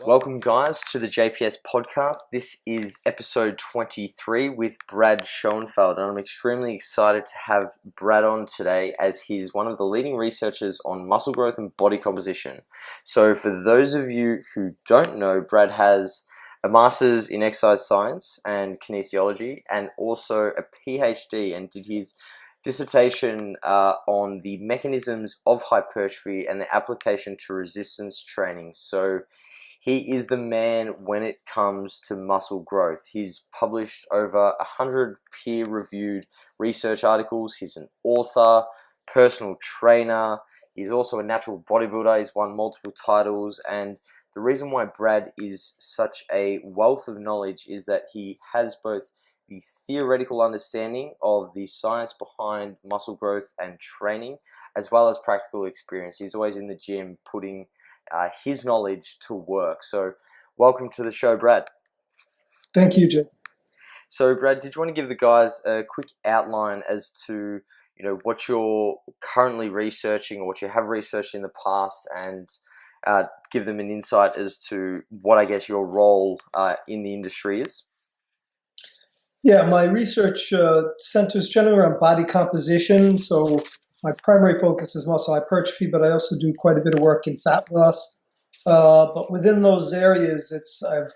Welcome, guys, to the JPS Podcast. This is episode 23 with Brad Schoenfeld, and I'm extremely excited to have Brad on today as he's one of the leading researchers on muscle growth and body composition. So for those of you who don't know, Brad has a master's in exercise science and kinesiology and also a PhD, and did his dissertation on the mechanisms of hypertrophy and the application to resistance training. So he is the man when it comes to muscle growth. He's published over 100 peer-reviewed research articles. He's an author, personal trainer. He's also a natural bodybuilder. He's won multiple titles. And the reason why Brad is such a wealth of knowledge is that he has both the theoretical understanding of the science behind muscle growth and training, as well as practical experience. He's always in the gym putting his knowledge to work. So welcome to the show, Brad. Thank you, Jay. So Brad, did you want to give the guys a quick outline as to what you're currently researching or what you have researched in the past, and give them an insight as to what I guess your role in the industry is? Yeah, my research centers generally around body composition. So my primary focus is muscle hypertrophy, but I also do quite a bit of work in fat loss. But within those areas, I've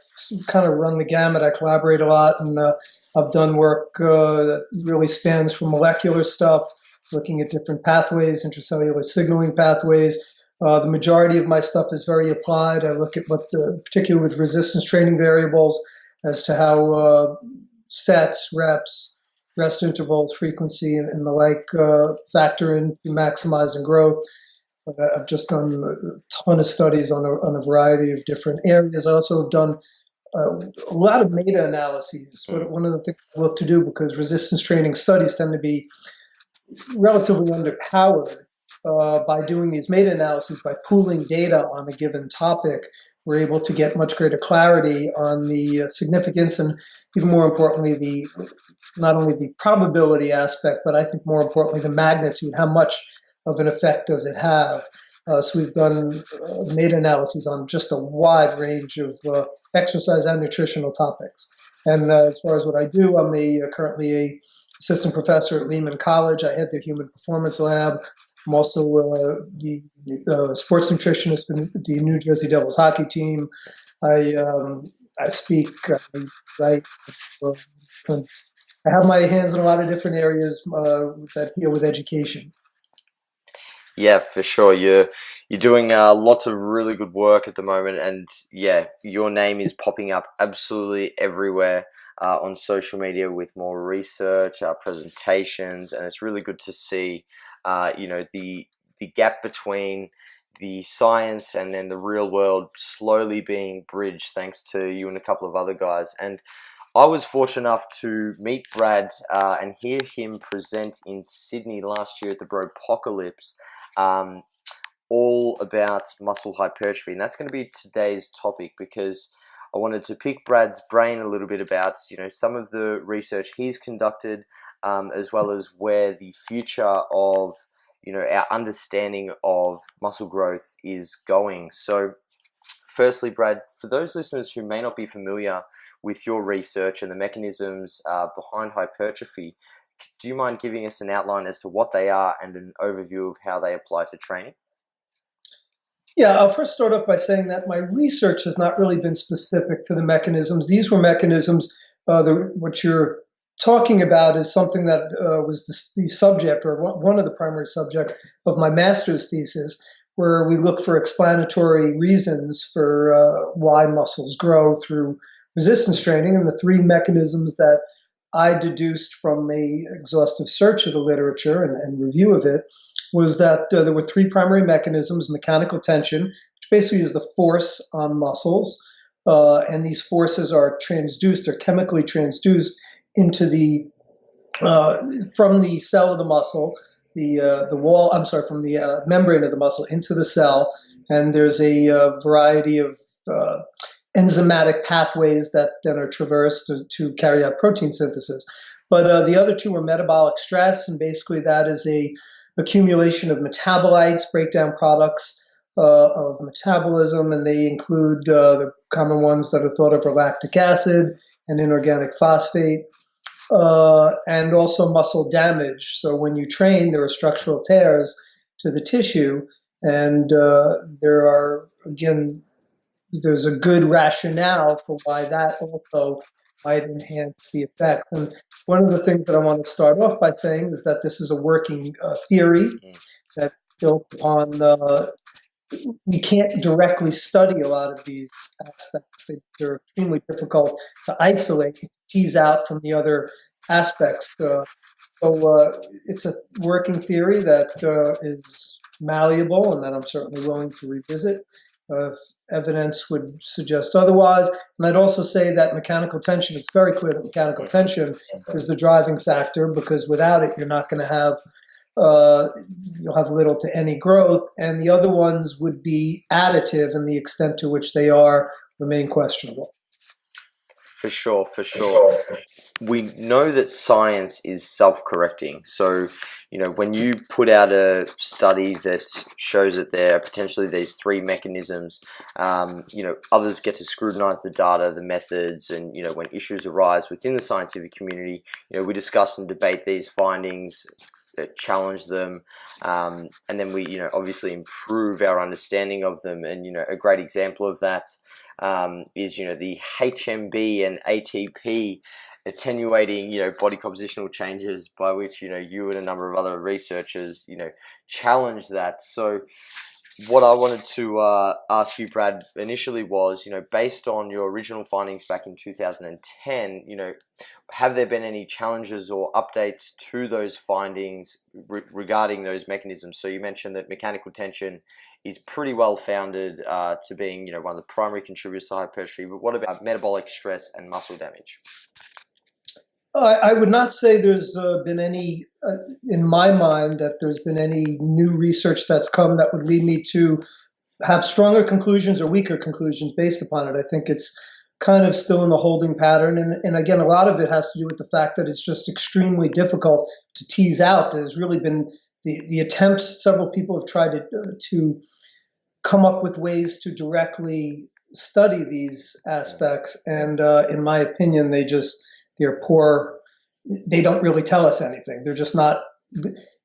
kind of run the gamut. I collaborate a lot, and I've done work that really spans from molecular stuff, looking at different pathways, intracellular signaling pathways. The majority of my stuff is very applied. I look at particularly with resistance training variables, as to how sets, reps, rest intervals, frequency, and the like factor into maximizing growth. I've just done a ton of studies on a variety of different areas. I also have done a lot of meta-analyses. One of the things I look to do, because resistance training studies tend to be relatively underpowered, by doing these meta-analyses, by pooling data on a given topic, we're able to get much greater clarity on the significance and, even more importantly, not only the probability aspect, but I think more importantly, the magnitude. How much of an effect does it have? So we've done meta-analyses on just a wide range of exercise and nutritional topics. And as far as what I do, I'm currently a assistant professor at Lehman College. I head the Human Performance Lab. I'm also the sports nutritionist for the New Jersey Devils hockey team. I speak, I write. I have my hands in a lot of different areas that deal with education. Yeah, for sure. You're doing lots of really good work at the moment, and yeah, your name is popping up absolutely everywhere on social media with more research, presentations, and it's really good to see, the gap between the science and then the real world slowly being bridged thanks to you and a couple of other guys. And I was fortunate enough to meet Brad and hear him present in Sydney last year at the Bropocalypse, all about muscle hypertrophy. And that's going to be today's topic, because I wanted to pick Brad's brain a little bit about, some of the research he's conducted, as well as where the future of, our understanding of muscle growth is going. So firstly, Brad, for those listeners who may not be familiar with your research and the mechanisms behind hypertrophy, do you mind giving us an outline as to what they are and an overview of how they apply to training? Yeah, I'll first start off by saying that my research has not really been specific to the mechanisms. These were mechanisms, what you're talking about is something that was the subject, or one of the primary subjects of my master's thesis, where we look for explanatory reasons for why muscles grow through resistance training. And the three mechanisms that I deduced from a exhaustive search of the literature and review of it was that there were three primary mechanisms: mechanical tension, which basically is the force on muscles, and these forces are transduced, or chemically transduced into from the cell of the muscle, from the membrane of the muscle into the cell, and there's a variety of enzymatic pathways that then are traversed to carry out protein synthesis. But the other two are metabolic stress, and basically that is a accumulation of metabolites, breakdown products of metabolism, and they include the common ones that are thought of are lactic acid and inorganic phosphate, and also muscle damage. So when you train, there are structural tears to the tissue, and there's a good rationale for why that also might enhance the effects. And one of the things that I want to start off by saying is that this is a working theory that's built upon we can't directly study a lot of these aspects. They're extremely difficult to isolate, tease out from the other aspects. So it's a working theory that is malleable and that I'm certainly willing to revisit if evidence would suggest otherwise. And I'd also say that mechanical tension, it's very clear that mechanical tension is the driving factor, because without it, you're not going to have you'll have little to any growth, and the other ones would be additive, and the extent to which they are remain questionable. For sure. We know that science is self-correcting. So, when you put out a study that shows that there are potentially these three mechanisms, others get to scrutinize the data, the methods, and, when issues arise within the scientific community, we discuss and debate these findings, challenge them, and then we obviously improve our understanding of them. And a great example of that is the HMB and ATP attenuating body compositional changes, by which you and a number of other researchers challenge that. So what I wanted to ask you, Brad, initially was, based on your original findings back in 2010, have there been any challenges or updates to those findings regarding those mechanisms? So you mentioned that mechanical tension is pretty well founded to being, one of the primary contributors to hypertrophy. But what about metabolic stress and muscle damage? I would not say there's been any, in my mind, that there's been any new research that's come that would lead me to have stronger conclusions or weaker conclusions based upon it. I think it's kind of still in the holding pattern. And again, a lot of it has to do with the fact that it's just extremely difficult to tease out. There's really been the attempts, several people have tried to come up with ways to directly study these aspects. And in my opinion, they're poor. They don't really tell us anything. They're just not,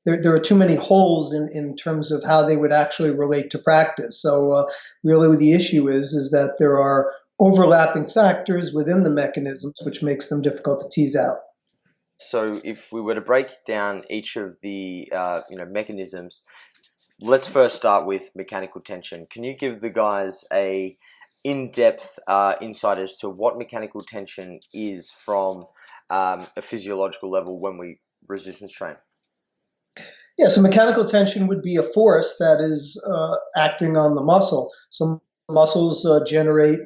there are too many holes in terms of how they would actually relate to practice. So really the issue is that there are overlapping factors within the mechanisms, which makes them difficult to tease out. So if we were to break down each of the mechanisms, let's first start with mechanical tension. Can you give the guys a in-depth insight as to what mechanical tension is from a physiological level when we resistance train? Yeah, so mechanical tension would be a force that is acting on the muscle. So muscles generate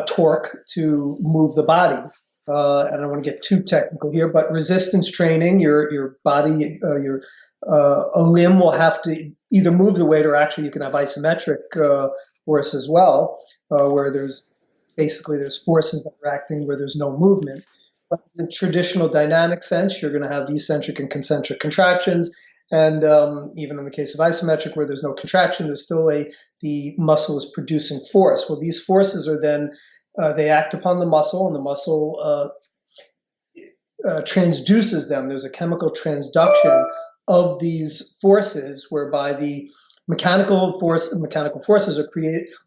torque to move the body. I don't want to get too technical here, but resistance training, your body, a limb will have to either move the weight, or actually you can have isometric force as well, where there's forces that are acting where there's no movement. But in the traditional dynamic sense, you're going to have eccentric and concentric contractions. And even in the case of isometric, where there's no contraction, there's still the muscle is producing force. Well, these forces are then, they act upon the muscle, and the muscle transduces them. There's a chemical transduction of these forces, whereby the mechanical forces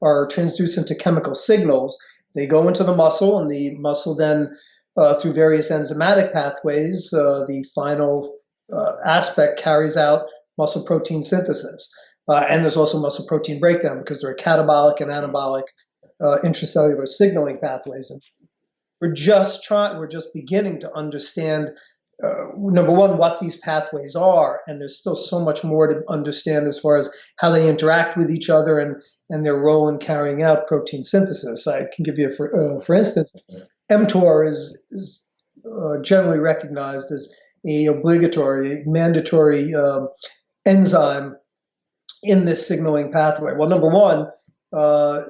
are transduced into chemical signals. They go into the muscle, and the muscle then, through various enzymatic pathways, the final aspect carries out muscle protein synthesis. And there's also muscle protein breakdown, because there are catabolic and anabolic intracellular signaling pathways. And we're just beginning to understand, number one, what these pathways are, and there's still so much more to understand as far as how they interact with each other and their role in carrying out protein synthesis. I can give you, for instance, mTOR is generally recognized as a mandatory enzyme in this signaling pathway. Well, number one,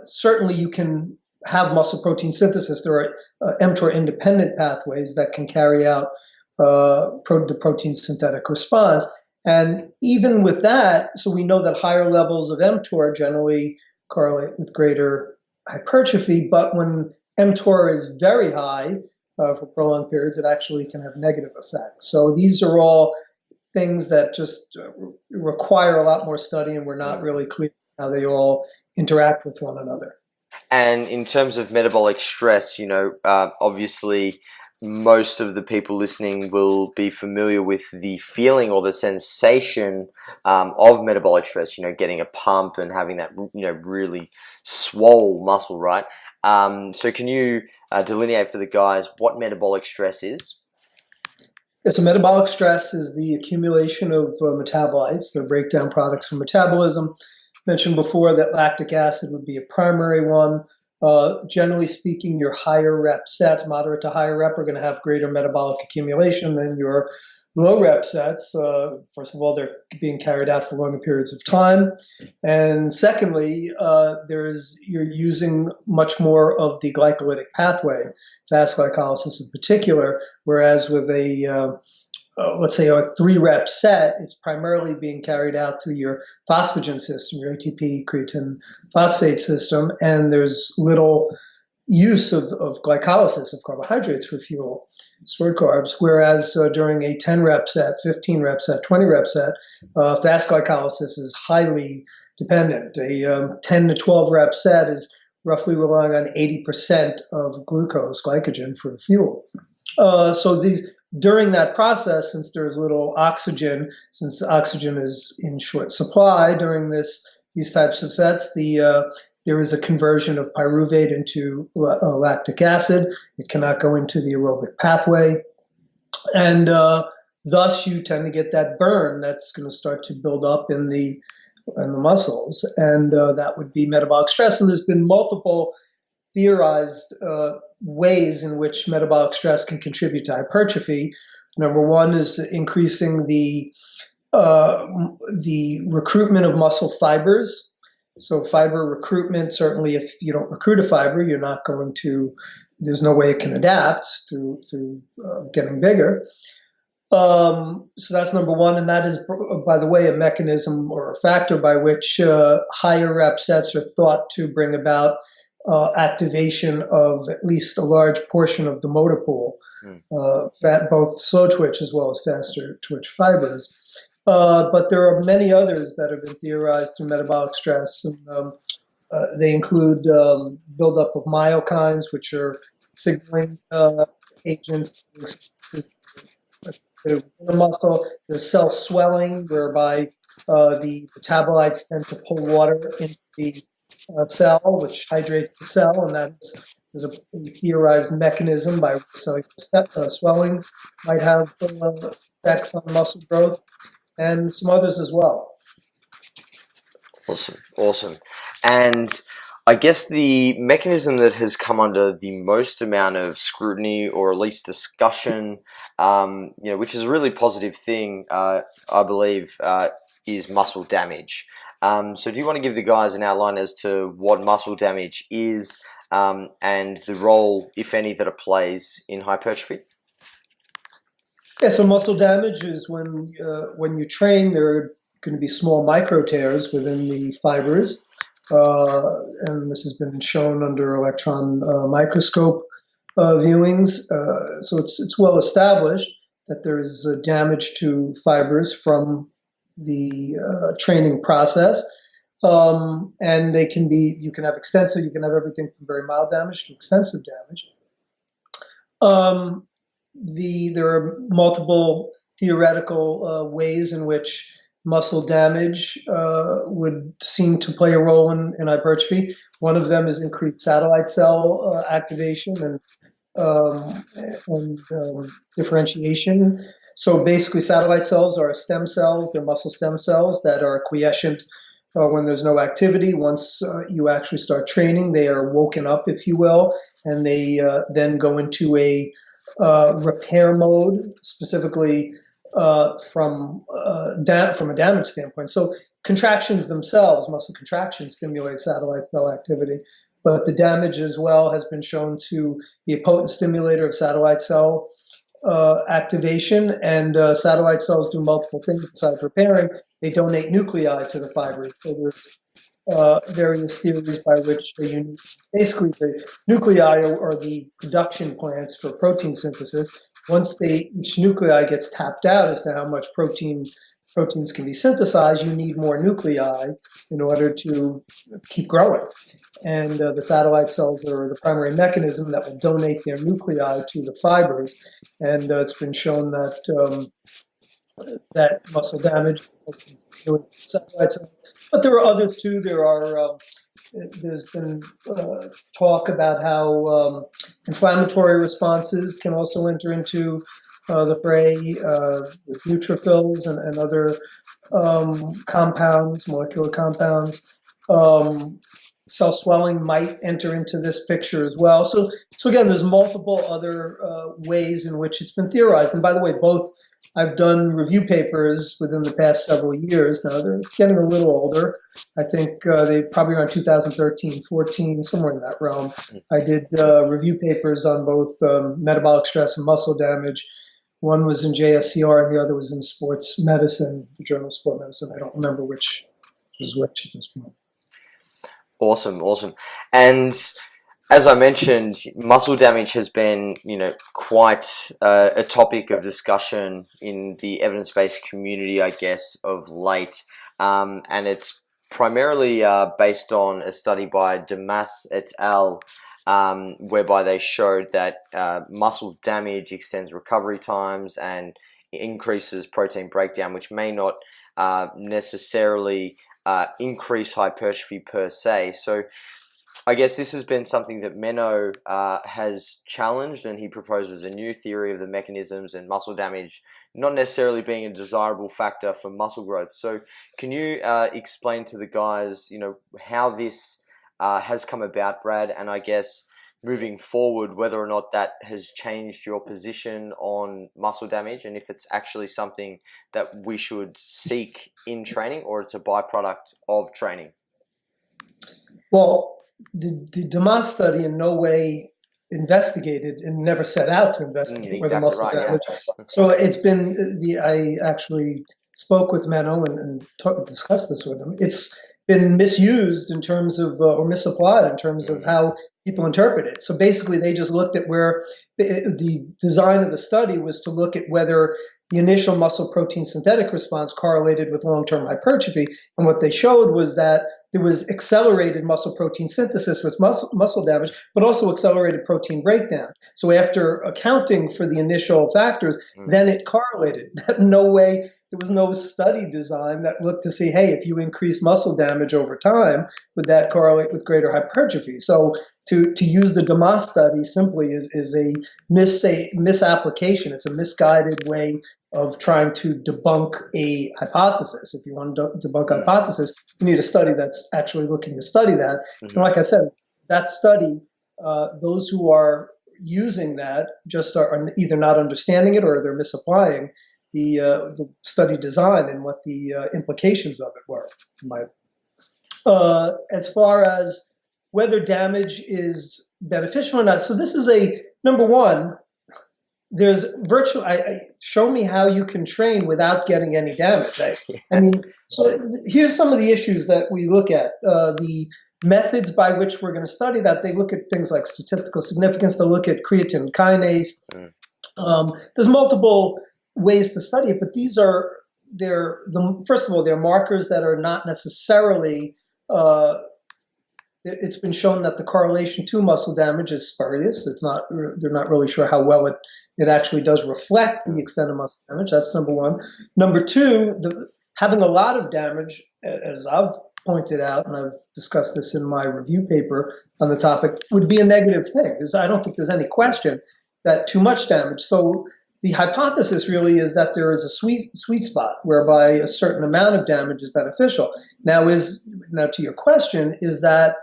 certainly you can have muscle protein synthesis. There are mTOR independent pathways that can carry out the protein synthetic response. And even with that, so we know that higher levels of mTOR generally correlate with greater hypertrophy, but when mTOR is very high for prolonged periods, it actually can have negative effects. So these are all things that just require a lot more study, and we're not really clear how they all interact with one another. And in terms of metabolic stress, obviously most of the people listening will be familiar with the feeling or the sensation of metabolic stress, getting a pump and having that, really swole muscle, right? So can you delineate for the guys what metabolic stress is? Yeah, so metabolic stress is the accumulation of metabolites, the breakdown products from metabolism. Mentioned before that lactic acid would be a primary one. Generally speaking, your higher rep sets, moderate to higher rep, are going to have greater metabolic accumulation than your low rep sets. First of all, they're being carried out for longer periods of time. And secondly, you're using much more of the glycolytic pathway, fast glycolysis in particular, whereas with let's say a 3-rep set, it's primarily being carried out through your phosphagen system, your ATP creatine phosphate system, and there's little use of glycolysis of carbohydrates for fuel, stored carbs, whereas during a 10-rep set, 15-rep set, 20-rep set, fast glycolysis is highly dependent. A 10 to 12-rep set is roughly relying on 80% of glucose, glycogen, for fuel. During that process, since there's little oxygen, since oxygen is in short supply during these types of sets, there is a conversion of pyruvate into lactic acid. It cannot go into the aerobic pathway. And thus you tend to get that burn that's going to start to build up in the muscles. And that would be metabolic stress. And there's been multiple theorized ways in which metabolic stress can contribute to hypertrophy. Number one is increasing the recruitment of muscle fibers. So fiber recruitment, certainly if you don't recruit a fiber, you're not going to, there's no way it can adapt through getting bigger. So that's number one. And that is, by the way, a mechanism or a factor by which higher rep sets are thought to bring about activation of at least a large portion of the motor pool, both slow twitch as well as faster twitch fibers. But there are many others that have been theorized through metabolic stress. And, they include buildup of myokines, which are signaling agents in the muscle. There's cell swelling, whereby the metabolites tend to pull water into the cell, which hydrates the cell, and there's a theorized mechanism by which cellular swelling might have effects on muscle growth, and some others as well. Awesome. And I guess the mechanism that has come under the most amount of scrutiny, or at least discussion, which is a really positive thing, I believe, is muscle damage. So do you want to give the guys an outline as to what muscle damage is and the role, if any, that it plays in hypertrophy? Yeah, so muscle damage is when you train, there are going to be small micro tears within the fibers, and this has been shown under electron microscope viewings. So it's well established that there is damage to fibers from the training process, and they can be. You can have extensive. You can have everything from very mild damage to extensive damage. There are multiple theoretical ways in which muscle damage would seem to play a role in hypertrophy. One of them is increased satellite cell activation and differentiation. So basically, satellite cells are stem cells. They're muscle stem cells that are quiescent when there's no activity. Once you actually start training, they are woken up, if you will, and they then go into a repair mode, specifically from a damage standpoint. So contractions themselves, muscle contractions, stimulate satellite cell activity, but the damage as well has been shown to be a potent stimulator of satellite cell activation, and satellite cells do multiple things besides repairing. They donate nuclei to the fibers. So there's various theories by which basically the nuclei are the production plants for protein synthesis. Once each nuclei gets tapped out as to how much proteins can be synthesized, you need more nuclei in order to keep growing. And the satellite cells are the primary mechanism that will donate their nuclei to the fibers. And it's been shown that that muscle damage satellite cells. But there are others too. There's been talk about how inflammatory responses can also enter into the fray with neutrophils and other compounds, molecular compounds. Cell swelling might enter into this picture as well. So again, there's multiple other ways in which it's been theorized. And by the way, I've done review papers within the past several years. Now they're getting a little older. I think they probably around 2013, 14, somewhere in that realm. I did review papers on both metabolic stress and muscle damage. One was in JSCR and the other was in Sports Medicine, the Journal of Sport Medicine. I don't remember which was which at this point. Awesome. And as I mentioned, muscle damage has been, quite a topic of discussion in the evidence-based community, I guess, of late. And it's primarily based on a study by Damas Et al., whereby they showed that muscle damage extends recovery times and increases protein breakdown, which may not necessarily increase hypertrophy per se. So I guess this has been something that Menno has challenged, and he proposes a new theory of the mechanisms and muscle damage not necessarily being a desirable factor for muscle growth. So can you explain to the guys, how this has come about, Brad, and I guess moving forward, whether or not that has changed your position on muscle damage, and if it's actually something that we should seek in training or it's a byproduct of training? Well, the Damas study in no way investigated and never set out to investigate whether muscle damage. Yeah. So it's been I actually spoke with Menno and discussed this with him. It's been misused in terms of or misapplied in terms of how people interpret it. So basically, they just looked at where the design of the study was to look at whether the initial muscle protein synthetic response correlated with long-term hypertrophy. And what they showed was that there was accelerated muscle protein synthesis with muscle damage, but also accelerated protein breakdown. So after accounting for the initial factors, then it correlated. No way, there was no study design that looked to see, hey, if you increase muscle damage over time, would that correlate with greater hypertrophy? So to use the Damas study simply is a misapplication. It's a misguided way of trying to debunk a hypothesis. If you want to debunk a hypothesis, you need a study that's actually looking to study that. And like I said, that study, those who are using that just are either not understanding it or they're misapplying the study design and what the implications of it were. As far as whether damage is beneficial or not, so this is number one, there's show me how you can train without getting any damage. I mean, so here's some of the issues that we look at. The methods by which we're going to study that, they look at things like statistical significance, they look at creatine kinase. There's multiple ways to study it, but first of all, they're markers that are not necessarily, it's been shown that the correlation to muscle damage is spurious. They're not really sure how well it actually does reflect the extent of muscle damage. That's number one. Number two, having a lot of damage, as I've pointed out, and I've discussed this in my review paper on the topic, would be a negative thing. I don't think there's any question that too much damage. So the hypothesis really is that there is a sweet spot whereby a certain amount of damage is beneficial. Now to your question, is that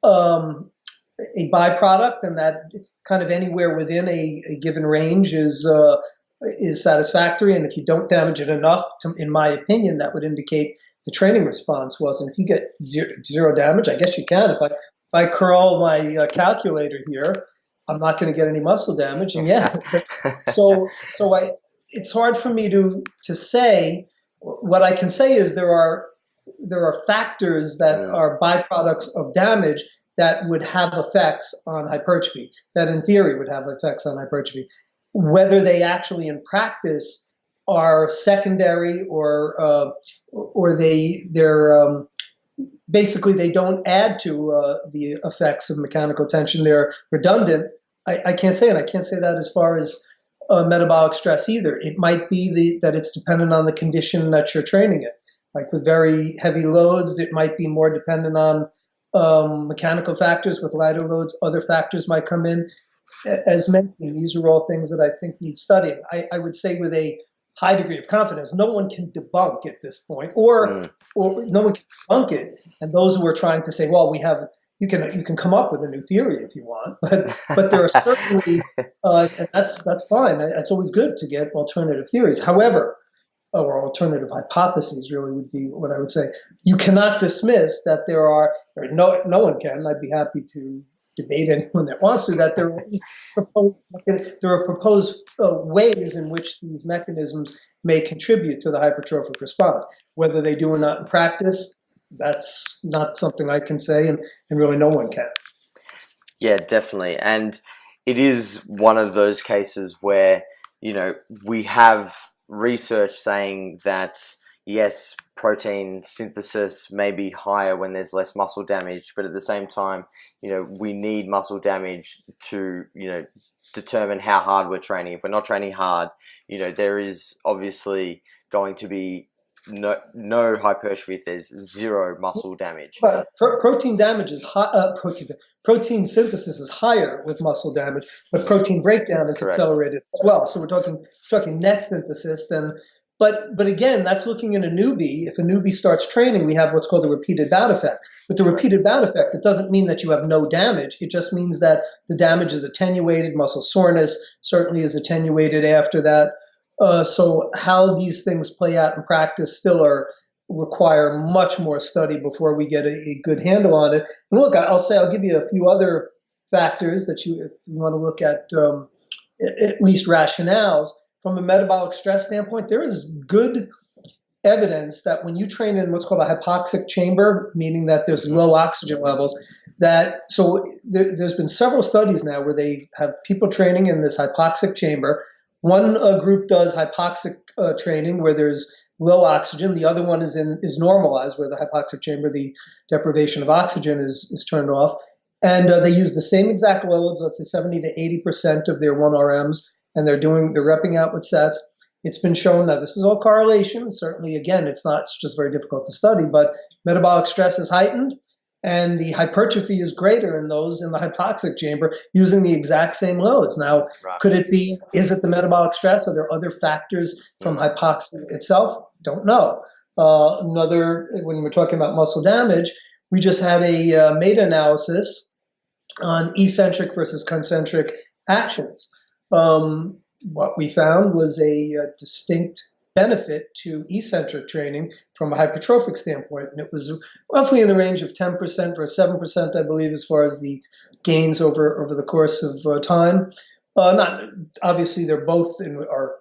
a byproduct, and that kind of anywhere within a given range is satisfactory, and if you don't damage it enough, in my opinion, that would indicate the training response was. And if you get zero damage, I guess you can. If I curl my calculator here, I'm not going to get any muscle damage. And yeah, it's hard for me to say. What I can say is there are factors that are byproducts of damage that would have effects on hypertrophy, that in theory would have effects on hypertrophy. Whether they actually in practice are secondary or they're basically they don't add to the effects of mechanical tension, they're redundant, I can't say. And I can't say that as far as metabolic stress either. It might be that it's dependent on the condition that you're training it. Like with very heavy loads, it might be more dependent on mechanical factors. With lighter loads, other factors might come in. As mentioned, these are all things that I think need studying. I would say with a high degree of confidence, no one can debunk at this point, or no one can debunk it. And those who are trying to say, well, you can come up with a new theory if you want, but there are certainly, and that's fine. It's always good to get alternative theories. However, or alternative hypotheses really would be what I would say. You cannot dismiss that there are, or no one can. I'd be happy to debate anyone that wants to, that there are proposed ways in which these mechanisms may contribute to the hypertrophic response. Whether they do or not in practice, that's not something I can say, and really no one can. Yeah, definitely. And it is one of those cases where, we have research saying that, yes, protein synthesis may be higher when there's less muscle damage, but at the same time, we need muscle damage to, determine how hard we're training. If we're not training hard, there is obviously going to be no hypertrophy if there's zero muscle damage. But protein damage is high. Protein synthesis is higher with muscle damage, but protein breakdown is accelerated as well. So we're talking net synthesis. But again, that's looking at a newbie. If a newbie starts training, we have what's called the repeated bout effect. With the repeated bout effect, it doesn't mean that you have no damage. It just means that the damage is attenuated. Muscle soreness certainly is attenuated after that. So how these things play out in practice still require much more study before we get a good handle on it. And look, I'll give you a few other factors that if you want to look at least rationales. From a metabolic stress standpoint, there is good evidence that when you train in what's called a hypoxic chamber, meaning that there's low oxygen levels, there's been several studies now where they have people training in this hypoxic chamber. One group does hypoxic training where there's low oxygen. The other one is normalized, where the hypoxic chamber, the deprivation of oxygen is turned off. And they use the same exact loads, let's say 70 to 80% of their 1RMs, and they're repping out with sets. It's been shown that this is all correlation. Certainly, again, it's just very difficult to study, but metabolic stress is heightened, and the hypertrophy is greater in those in the hypoxic chamber using the exact same loads. Now, is it the metabolic stress? Are there other factors from hypoxia itself? Don't know. When we're talking about muscle damage, we just had a meta-analysis on eccentric versus concentric actions. What we found was a distinct benefit to eccentric training from a hypertrophic standpoint, and it was roughly in the range of 10% versus 7%, I believe, as far as the gains over the course of time. Not obviously, they're both. Our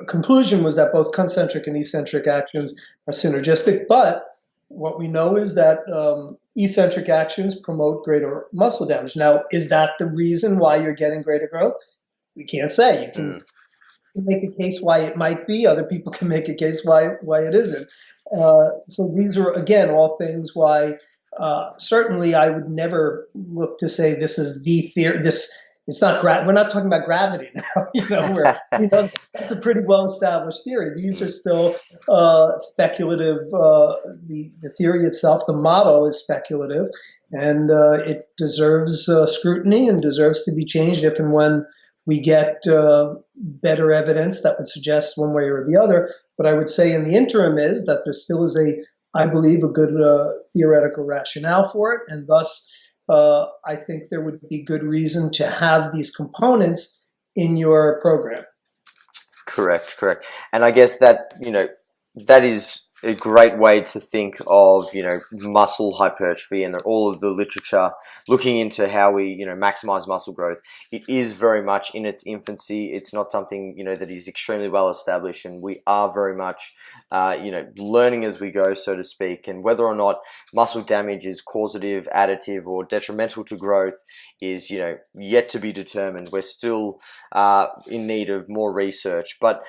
conclusion was that both concentric and eccentric actions are synergistic, but what we know is that eccentric actions promote greater muscle damage. Now, is that the reason why you're getting greater growth? We can't say. You can make a case why it might be. Other people can make a case why it isn't. So these are, again, all things why certainly I would never look to say this is the theory. It's not. We're not talking about gravity now. That's a pretty well-established theory. These are still speculative. The theory itself, the model, is speculative, and it deserves scrutiny and deserves to be changed if and when we get better evidence that would suggest one way or the other. But I would say in the interim is that there still is I believe, a good theoretical rationale for it. And thus, I think there would be good reason to have these components in your program. Correct. And I guess that, that is a great way to think of, muscle hypertrophy and all of the literature looking into how we, maximize muscle growth. It is very much in its infancy. It's not something, that is extremely well established, and we are very much, learning as we go, so to speak. And whether or not muscle damage is causative, additive, or detrimental to growth is, yet to be determined. We're still in need of more research. But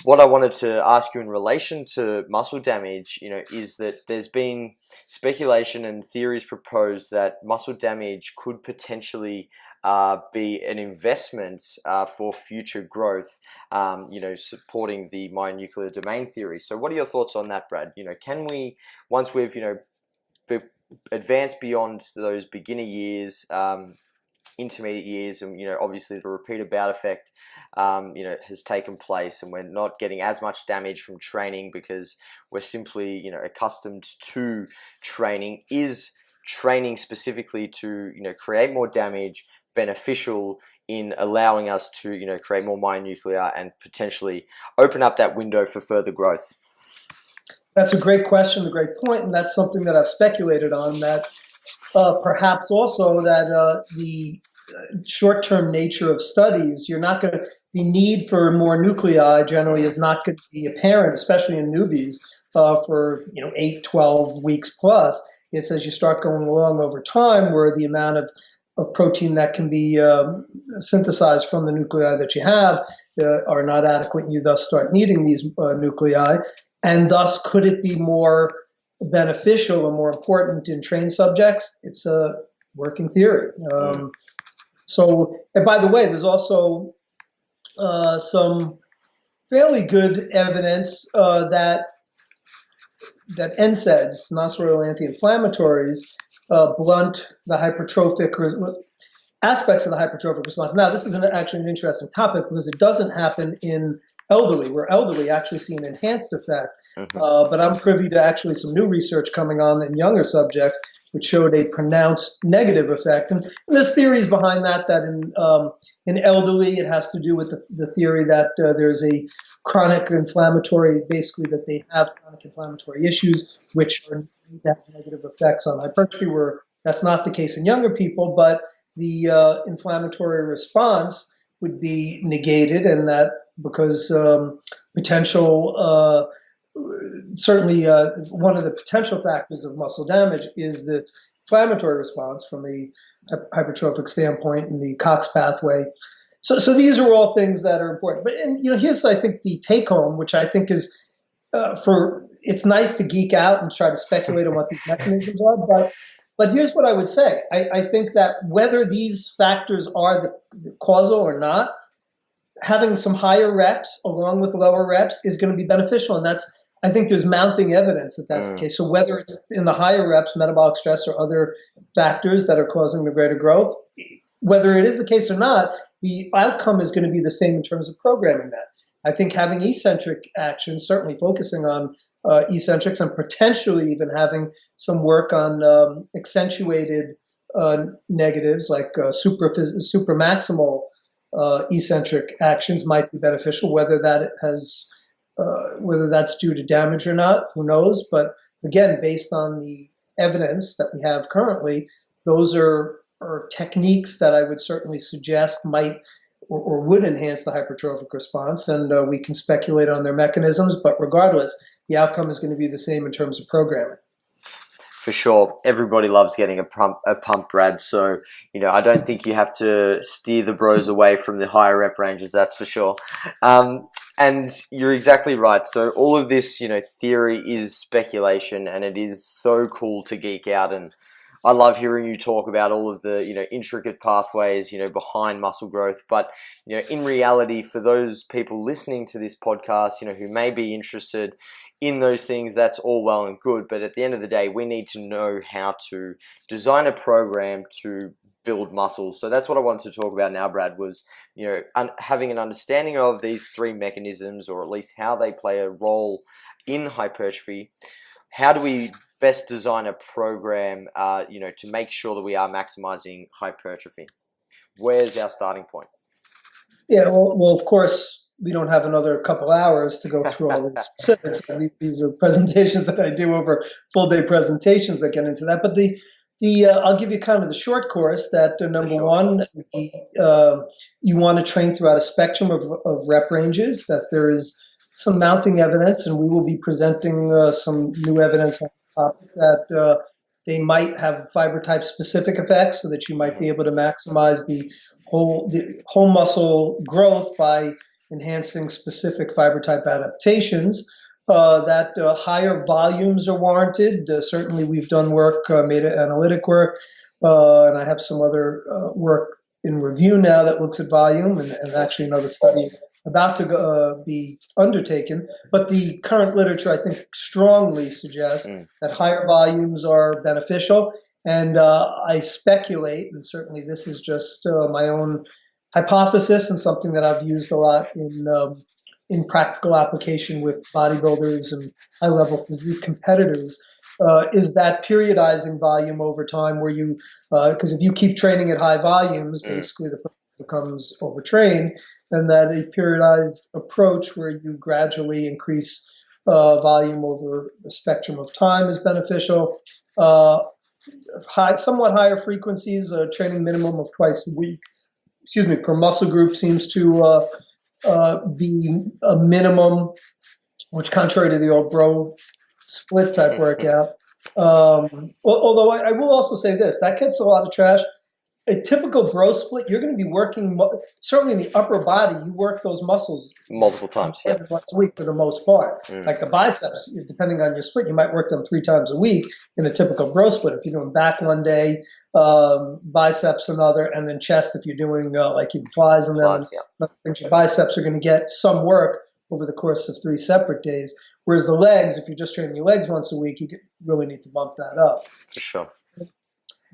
what I wanted to ask you in relation to muscle damage, is that there's been speculation and theories proposed that muscle damage could potentially be an investment for future growth, supporting the myonuclear domain theory. So what are your thoughts on that, Brad? Can we, once we've, advanced beyond those beginner years, intermediate years, and obviously the repeated bout effect has taken place, and we're not getting as much damage from training because we're simply accustomed to training, is training specifically to create more damage beneficial in allowing us to create more myonuclei and potentially open up that window for further growth? That's a great question, a great point, and that's something that I've speculated on, that perhaps also that the short-term nature of studies, you're not going to, the need for more nuclei generally is not going to be apparent, especially in newbies, for 8, 12 weeks plus. It's as you start going along over time where the amount of protein that can be synthesized from the nuclei that you have are not adequate, and you thus start needing these nuclei. And thus, could it be more beneficial or more important in trained subjects? It's a working theory. So, and by the way, there's also some fairly good evidence that NSAIDs, non-steroidal anti-inflammatories, blunt the hypertrophic aspects of the hypertrophic response. Now, this is actually an interesting topic because it doesn't happen in elderly, where elderly actually see an enhanced effect. But I'm privy to actually some new research coming on in younger subjects, which showed a pronounced negative effect. And there's theories behind that in elderly, it has to do with the theory that there's a chronic inflammatory, basically that they have chronic inflammatory issues, which have negative effects on hypertrophy, where that's not the case in younger people, but the inflammatory response would be negated, and that because potential, certainly one of the potential factors of muscle damage is this inflammatory response from a hypertrophic standpoint in the COX pathway. So these are all things that are important. But here's, I think, the take home, which I think is it's nice to geek out and try to speculate on what these mechanisms are, but here's what I would say. I think that whether these factors are the causal or not, having some higher reps along with lower reps is going to be beneficial. And I think there's mounting evidence that that's the case. So whether it's in the higher reps, metabolic stress, or other factors that are causing the greater growth, whether it is the case or not, the outcome is going to be the same in terms of programming that. I think having eccentric actions, certainly focusing on eccentrics, and potentially even having some work on accentuated negatives like supramaximal eccentric actions might be beneficial. Whether that's due to damage or not, who knows? But again, based on the evidence that we have currently, those are techniques that I would certainly suggest might or would enhance the hypertrophic response, and we can speculate on their mechanisms, but regardless, the outcome is going to be the same in terms of programming. For sure. Everybody loves getting a pump, Brad. So, I don't think you have to steer the bros away from the higher rep ranges, that's for sure. And you're exactly right. So all of this, theory is speculation, and it is so cool to geek out. And I love hearing you talk about all of the, intricate pathways, behind muscle growth. But, in reality, for those people listening to this podcast, who may be interested in those things, that's all well and good. But at the end of the day, we need to know how to design a program to build muscles. So that's what I wanted to talk about now, Brad, was, having an understanding of these three mechanisms, or at least how they play a role in hypertrophy. How do we best design a program, to make sure that we are maximizing hypertrophy? Where's our starting point? Yeah, well, of course, we don't have another couple hours to go through all the specifics. These are presentations that I do over full day presentations that get into that. But I'll give you kind of the short course that number one, you want to train throughout a spectrum of rep ranges, that there is some mounting evidence, and we will be presenting some new evidence on the topic that they might have fiber type specific effects, so that you might be able to maximize the whole muscle growth by enhancing specific fiber type adaptations. That higher volumes are warranted. Certainly, we've done work, meta-analytic work, and I have some other work in review now that looks at volume, and actually another study about to be undertaken. But the current literature, I think, strongly suggests that higher volumes are beneficial. And I speculate, and certainly this is just my own hypothesis and something that I've used a lot in practical application with bodybuilders and high-level physique competitors, is that periodizing volume over time, where you, because if you keep training at high volumes, basically the person becomes overtrained, and that a periodized approach where you gradually increase volume over a spectrum of time is beneficial. Somewhat higher frequencies, training minimum of twice a week, per muscle group seems to be a minimum, which contrary to the old bro split type workout. Although I will also say this, that gets a lot of trash. A typical bro split, you're going to be working, certainly in the upper body, you work those muscles multiple times, once a week for the most part. Like the biceps, depending on your split, you might work them 3 times a week in a typical bro split. If you're doing back one day, biceps another, and then chest if you're doing like even flies and then your biceps are going to get some work over the course of 3 separate days. Whereas the legs, if you're just training your legs once a week, you really need to bump that up. For sure.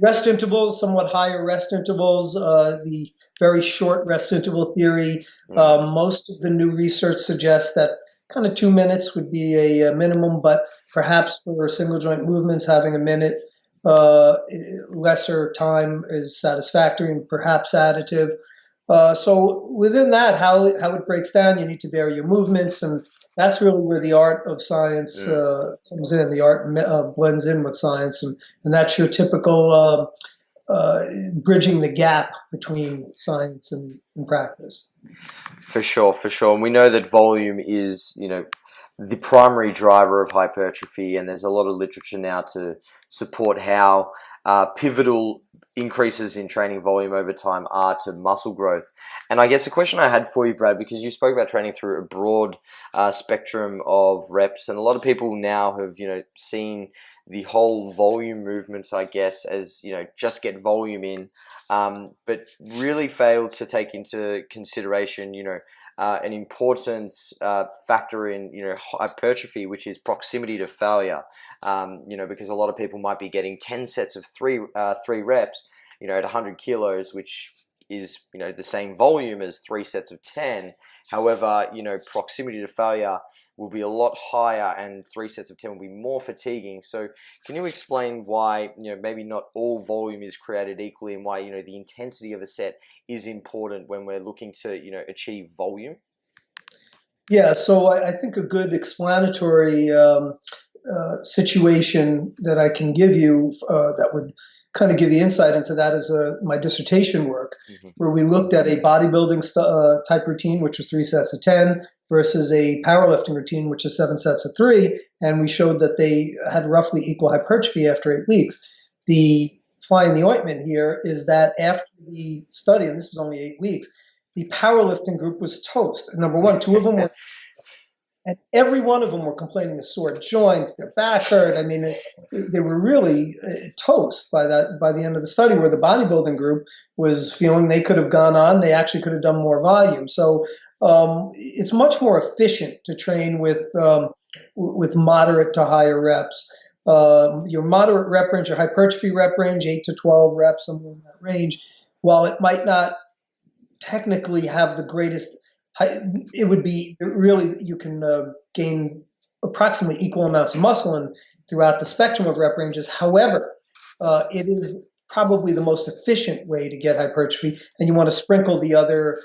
Rest intervals, somewhat higher rest intervals, the very short rest interval theory. Most of the new research suggests that kind of 2 minutes would be a minimum, but perhaps for single joint movements, having a minute lesser time is satisfactory and perhaps additive. So within that, how it breaks down, you need to vary your movements, and that's really where the art of science comes in. The art blends in with science, and that's your typical bridging the gap between science and practice. For sure. And we know that volume is, the primary driver of hypertrophy, and there's a lot of literature now to support how pivotal increases in training volume over time are to muscle growth. And I guess the question I had for you, Brad, because you spoke about training through a broad spectrum of reps, and a lot of people now have, seen the whole volume movements, I guess, as, just get volume in, but really failed to take into consideration, an important factor in hypertrophy, which is proximity to failure. Because a lot of people might be getting 10 sets of three reps, at 100 kilos, which is the same volume as 3 sets of 10. However, proximity to failure will be a lot higher, and 3 sets of 10 will be more fatiguing. So can you explain why, maybe not all volume is created equally, and why, the intensity of a set is important when we're looking to, achieve volume? Yeah, so I think a good explanatory situation that I can give you that would kind of give you insight into that is my dissertation work, where we looked at a bodybuilding type routine, which was 3 sets of 10, versus a powerlifting routine, which is 7 sets of 3, and we showed that they had roughly equal hypertrophy after 8 weeks. The fly in the ointment here is that after the study, and this was only 8 weeks, the powerlifting group was toast. Number one, 2 of them were, and every one of them were complaining of sore joints, their back hurt. I mean, they were really toast by the end of the study, where the bodybuilding group was feeling they could have gone on. They actually could have done more volume. So it's much more efficient to train with moderate to higher reps. Your moderate rep range, your hypertrophy rep range, 8 to 12 reps, somewhere in that range, while it might not technically have the greatest, it would be really, you can gain approximately equal amounts of muscle throughout the spectrum of rep ranges. However, it is probably the most efficient way to get hypertrophy, and you want to sprinkle the other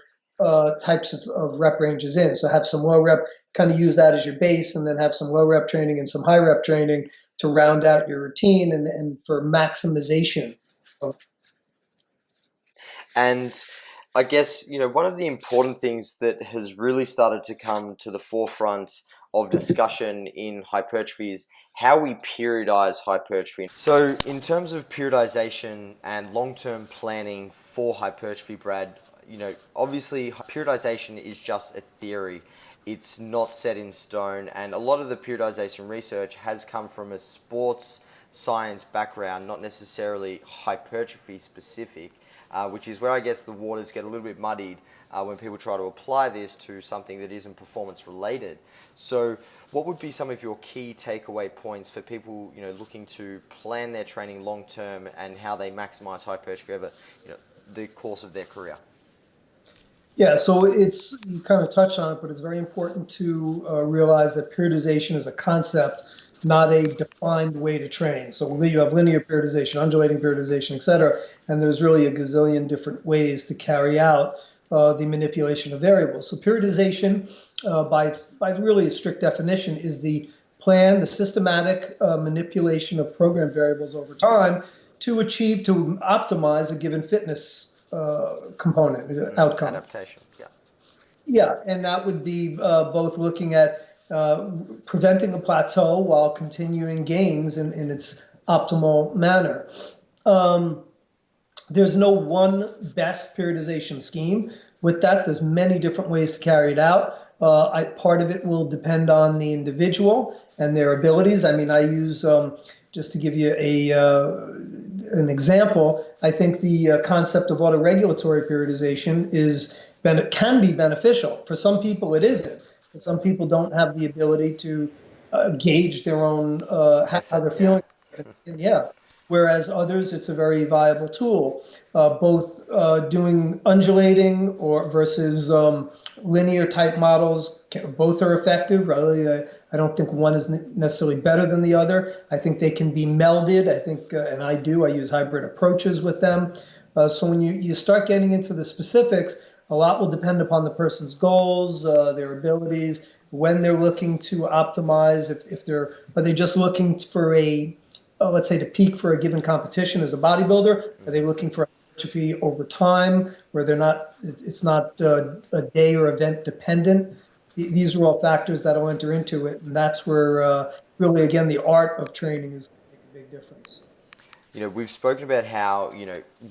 types of rep ranges in. So have some low rep, kind of use that as your base, and then have some low rep training and some high rep training to round out your routine and for maximization. And I guess, one of the important things that has really started to come to the forefront of discussion in hypertrophy is how we periodize hypertrophy. So in terms of periodization and long-term planning for hypertrophy, Brad, obviously periodization is just a theory. It's not set in stone, and a lot of the periodization research has come from a sports science background, not necessarily hypertrophy specific. Which is where I guess the waters get a little bit muddied when people try to apply this to something that isn't performance related. So what would be some of your key takeaway points for people looking to plan their training long term and how they maximize hypertrophy over the course of their career? Yeah, so you kind of touched on it, but it's very important to realize that periodization is a concept, not a defined way to train. So you have linear periodization, undulating periodization, et cetera, and there's really a gazillion different ways to carry out the manipulation of variables. So periodization, by really a strict definition, is the plan, the systematic manipulation of program variables over time to optimize a given fitness component, outcome. Adaptation, yeah. Yeah, and that would be both looking at preventing a plateau while continuing gains in its optimal manner. There's no one best periodization scheme. With that, there's many different ways to carry it out. Part of it will depend on the individual and their abilities. I mean, I use, just to give you an example, I think the concept of autoregulatory periodization can be beneficial. For some people, it isn't. Some people don't have the ability to gauge their own how they're feeling. Yeah. Whereas others, it's a very viable tool. Both doing undulating versus linear type models, both are effective. Really, I don't think one is necessarily better than the other. I think they can be melded. I think, and I use hybrid approaches with them. So when you start getting into the specifics, a lot will depend upon the person's goals, their abilities, when they're looking to optimize. Are they just looking for let's say to peak for a given competition as a bodybuilder? Are they looking for hypertrophy over time, where it's not a day or event dependent? These are all factors that will enter into it, and that's where really, again, the art of training is going to make a big difference. We've spoken about how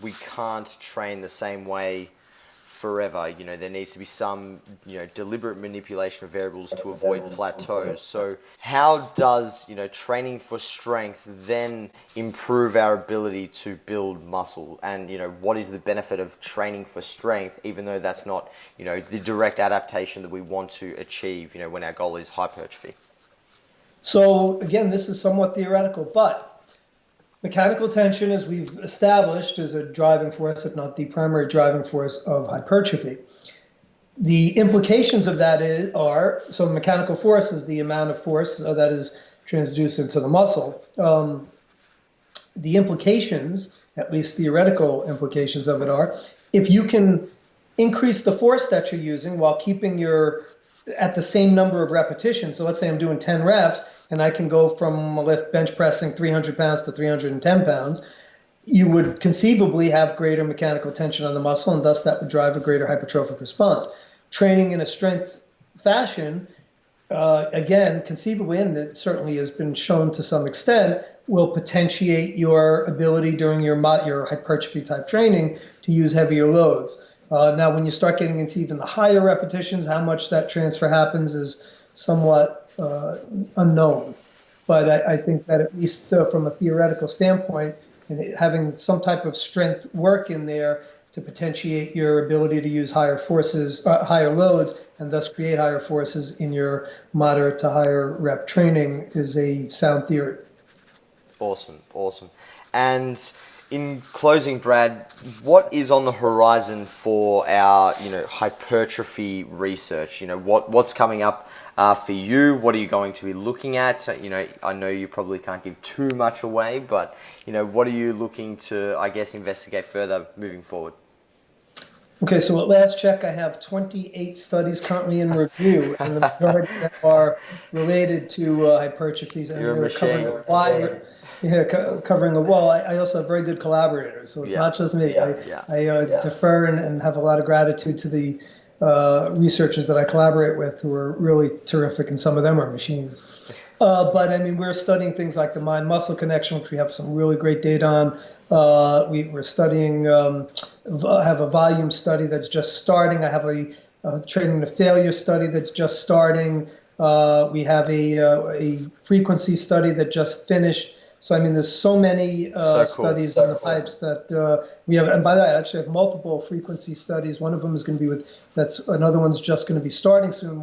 we can't train the same way forever. There needs to be some deliberate manipulation of variables to avoid plateaus. So how does training for strength then improve our ability to build muscle? And what is the benefit of training for strength, even though that's not the direct adaptation that we want to achieve when our goal is hypertrophy? So again, this is somewhat theoretical, but mechanical tension, as we've established, is a driving force, if not the primary driving force of hypertrophy. The implications of that are, so mechanical force is the amount of force that is transduced into the muscle. The implications, at least theoretical implications of it are, if you can increase the force that you're using while keeping at the same number of repetitions. So let's say I'm doing 10 reps, and I can go from a lift bench pressing 300 pounds to 310 pounds, you would conceivably have greater mechanical tension on the muscle, and thus that would drive a greater hypertrophic response. Training in a strength fashion, again, conceivably, and it certainly has been shown to some extent, will potentiate your ability during your hypertrophy type training to use heavier loads. Now, when you start getting into even the higher repetitions, how much that transfer happens is somewhat unknown. But I think that at least from a theoretical standpoint, and having some type of strength work in there to potentiate your ability to use higher forces, higher loads, and thus create higher forces in your moderate to higher rep training is a sound theory. Awesome. And in closing, Brad, what is on the horizon for our hypertrophy research? What's coming up for you? What are you going to be looking at? I know you probably can't give too much away, but what are you looking to, I guess, investigate further moving forward? Okay, so at last check, I have 28 studies currently in review, and the majority of them are related to hypertrophies, and You're a they're covering machine. a wide, yeah, covering a well. I also have very good collaborators, so it's Yeah, not just me. yeah, I defer and have a lot of gratitude to the researchers that I collaborate with, who are really terrific, and some of them are machines. But I mean, we're studying things like the mind-muscle connection, which we have some really great data on. We're studying, I have a volume study that's just starting. I have a training to failure study that's just starting. We have a frequency study that just finished. So, I mean, there's so many so cool. studies in the pipes that we have. And by the way, I actually have multiple frequency studies. One of them is going to be another one's just going to be starting soon.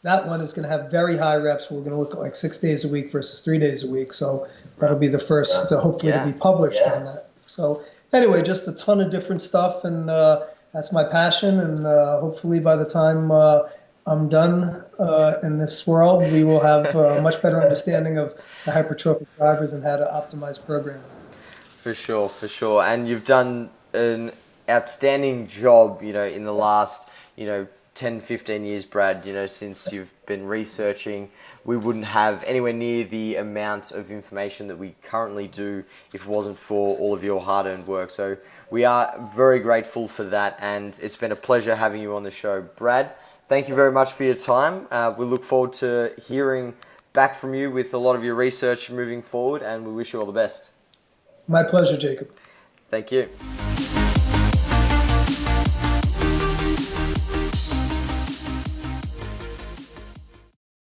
That one is going to have very high reps. We're going to look at like 6 days a week versus 3 days a week. So that'll be the first, hopefully, to be published on that. So anyway, just a ton of different stuff, and that's my passion. And hopefully, by the time I'm done in this world, we will have a much better understanding of the hypertrophic drivers and how to optimize programming. For sure, for sure. And you've done an outstanding job, in the last, 10, 15 years, Brad, since you've been researching. We wouldn't have anywhere near the amount of information that we currently do if it wasn't for all of your hard-earned work. So we are very grateful for that, and it's been a pleasure having you on the show. Brad, thank you very much for your time. We look forward to hearing back from you with a lot of your research moving forward, and we wish you all the best. My pleasure, Jacob. Thank you.